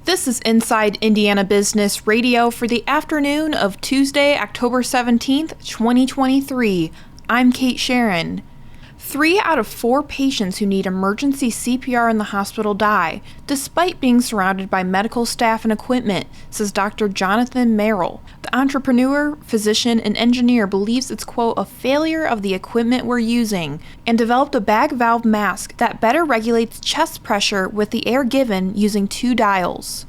This is Inside Indiana Business Radio for the afternoon of Tuesday, October 17th, 2023. I'm Kate Sharon. 3 out of 4 patients who need emergency CPR in the hospital die, despite being surrounded by medical staff and equipment, says Dr. Jonathan Merrill. The entrepreneur, physician, and engineer believes it's, quote, a failure of the equipment we're using, and developed a bag valve mask that better regulates chest pressure with the air given using 2 dials.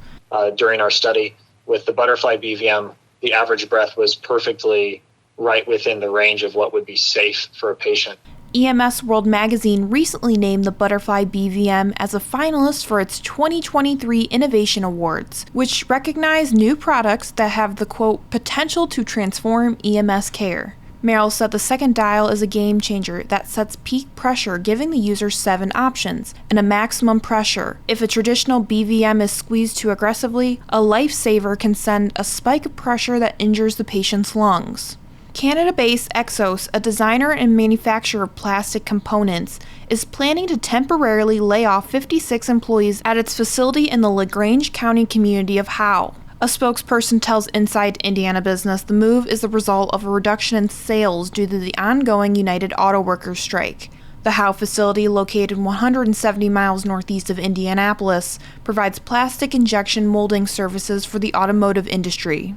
During our study with the Butterfly BVM, the average breath was perfectly right within the range of what would be safe for a patient. EMS World Magazine recently named the Butterfly BVM as a finalist for its 2023 Innovation Awards, which recognize new products that have the, quote, potential to transform EMS care. Merrill said the second dial is a game changer that sets peak pressure, giving the user 7 options and a maximum pressure. If a traditional BVM is squeezed too aggressively, a lifesaver can send a spike of pressure that injures the patient's lungs. Canada-based Exos, a designer and manufacturer of plastic components, is planning to temporarily lay off 56 employees at its facility in the LaGrange County community of Howe. A spokesperson tells Inside Indiana Business the move is the result of a reduction in sales due to the ongoing United Auto Workers strike. The Howe facility, located 170 miles northeast of Indianapolis, provides plastic injection molding services for the automotive industry.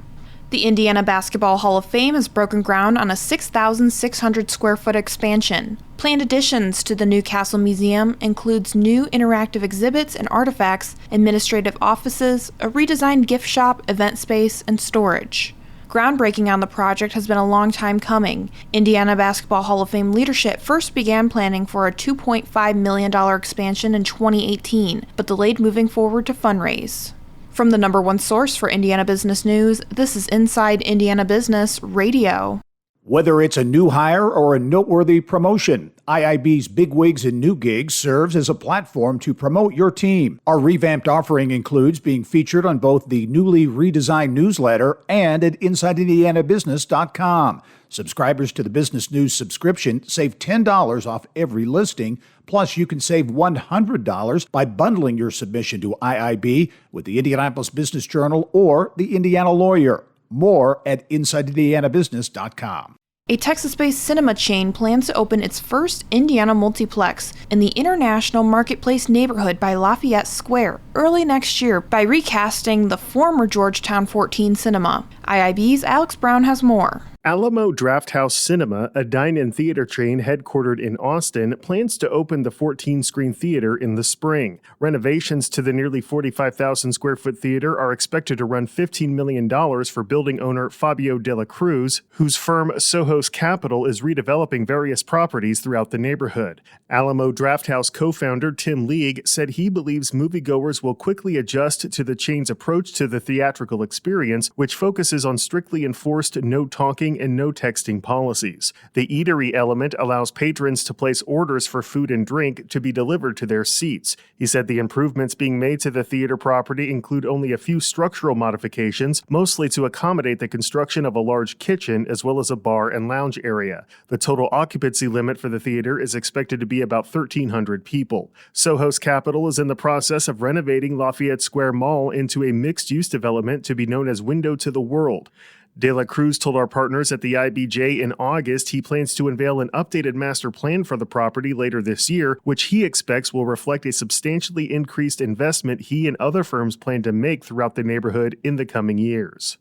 The Indiana Basketball Hall of Fame has broken ground on a 6,600 square foot expansion. Planned additions to the Newcastle Museum includes new interactive exhibits and artifacts, administrative offices, a redesigned gift shop, event space, and storage. Groundbreaking on the project has been a long time coming. Indiana Basketball Hall of Fame leadership first began planning for a $2.5 million expansion in 2018, but delayed moving forward to fundraise. From the number one source for Indiana business news, this is Inside Indiana Business Radio. Whether it's a new hire or a noteworthy promotion, IIB's Bigwigs and New Gigs serves as a platform to promote your team. Our revamped offering includes being featured on both the newly redesigned newsletter and at InsideIndianaBusiness.com. Subscribers to the Business News subscription save $10 off every listing. Plus, you can save $100 by bundling your submission to IIB with the Indianapolis Business Journal or the Indiana Lawyer. More at InsideIndianaBusiness.com. A Texas-based cinema chain plans to open its first Indiana multiplex in the International Marketplace neighborhood by Lafayette Square early next year by recasting the former Georgetown 14 cinema. IIB's Alex Brown has more. Alamo Drafthouse Cinema, a dine-in theater chain headquartered in Austin, plans to open the 14-screen theater in the spring. Renovations to the nearly 45,000-square-foot theater are expected to run $15 million for building owner Fabio De La Cruz, whose firm Sohos Capital is redeveloping various properties throughout the neighborhood. Alamo Drafthouse co-founder Tim League said he believes moviegoers will quickly adjust to the chain's approach to the theatrical experience, which focuses on strictly enforced no-talking and no texting policies. The eatery element allows patrons to place orders for food and drink to be delivered to their seats. He said the improvements being made to the theater property include only a few structural modifications, mostly to accommodate the construction of a large kitchen as well as a bar and lounge area. The total occupancy limit for the theater is expected to be about 1,300 people. Sohos Capital is in the process of renovating Lafayette Square Mall into a mixed-use development to be known as Window to the World. De La Cruz told our partners at the IBJ in August he plans to unveil an updated master plan for the property later this year, which he expects will reflect a substantially increased investment he and other firms plan to make throughout the neighborhood in the coming years.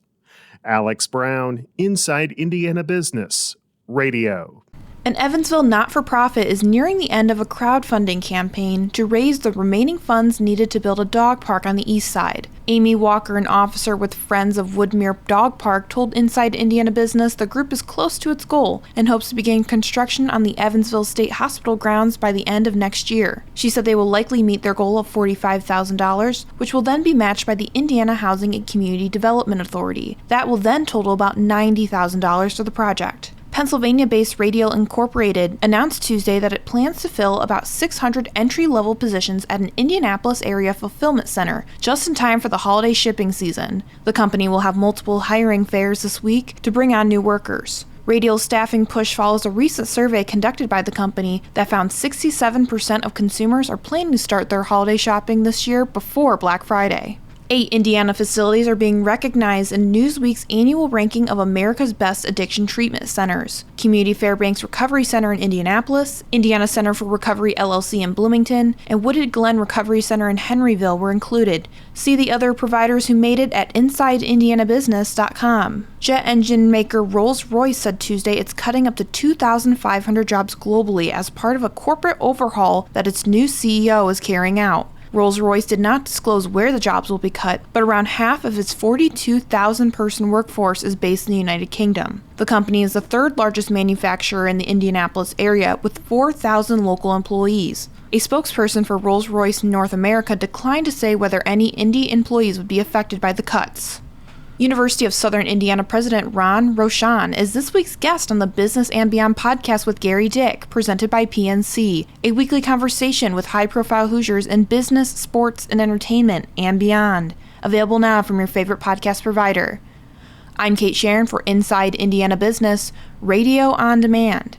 Alex Brown, Inside Indiana Business Radio. An Evansville not-for-profit is nearing the end of a crowdfunding campaign to raise the remaining funds needed to build a dog park on the east side. Amy Walker, an officer with Friends of Woodmere Dog Park, told Inside Indiana Business the group is close to its goal and hopes to begin construction on the Evansville State Hospital grounds by the end of next year. She said they will likely meet their goal of $45,000, which will then be matched by the Indiana Housing and Community Development Authority. That will then total about $90,000 for the project. Pennsylvania-based Radial Incorporated announced Tuesday that it plans to fill about 600 entry-level positions at an Indianapolis area fulfillment center, just in time for the holiday shipping season. The company will have multiple hiring fairs this week to bring on new workers. Radial's staffing push follows a recent survey conducted by the company that found 67% of consumers are planning to start their holiday shopping this year before Black Friday. 8 Indiana facilities are being recognized in Newsweek's annual ranking of America's Best Addiction Treatment Centers. Community Fairbanks Recovery Center in Indianapolis, Indiana Center for Recovery LLC in Bloomington, and Wooded Glen Recovery Center in Henryville were included. See the other providers who made it at InsideIndianaBusiness.com. Jet engine maker Rolls-Royce said Tuesday it's cutting up to 2,500 jobs globally as part of a corporate overhaul that its new CEO is carrying out. Rolls-Royce did not disclose where the jobs will be cut, but around half of its 42,000-person workforce is based in the United Kingdom. The company is the third largest manufacturer in the Indianapolis area with 4,000 local employees. A spokesperson for Rolls-Royce North America declined to say whether any Indy employees would be affected by the cuts. University of Southern Indiana President Ron Rochon is this week's guest on the Business and Beyond podcast with Gary Dick, presented by PNC, a weekly conversation with high-profile Hoosiers in business, sports, and entertainment, and beyond. Available now from your favorite podcast provider. I'm Kate Sharon for Inside Indiana Business, Radio on Demand.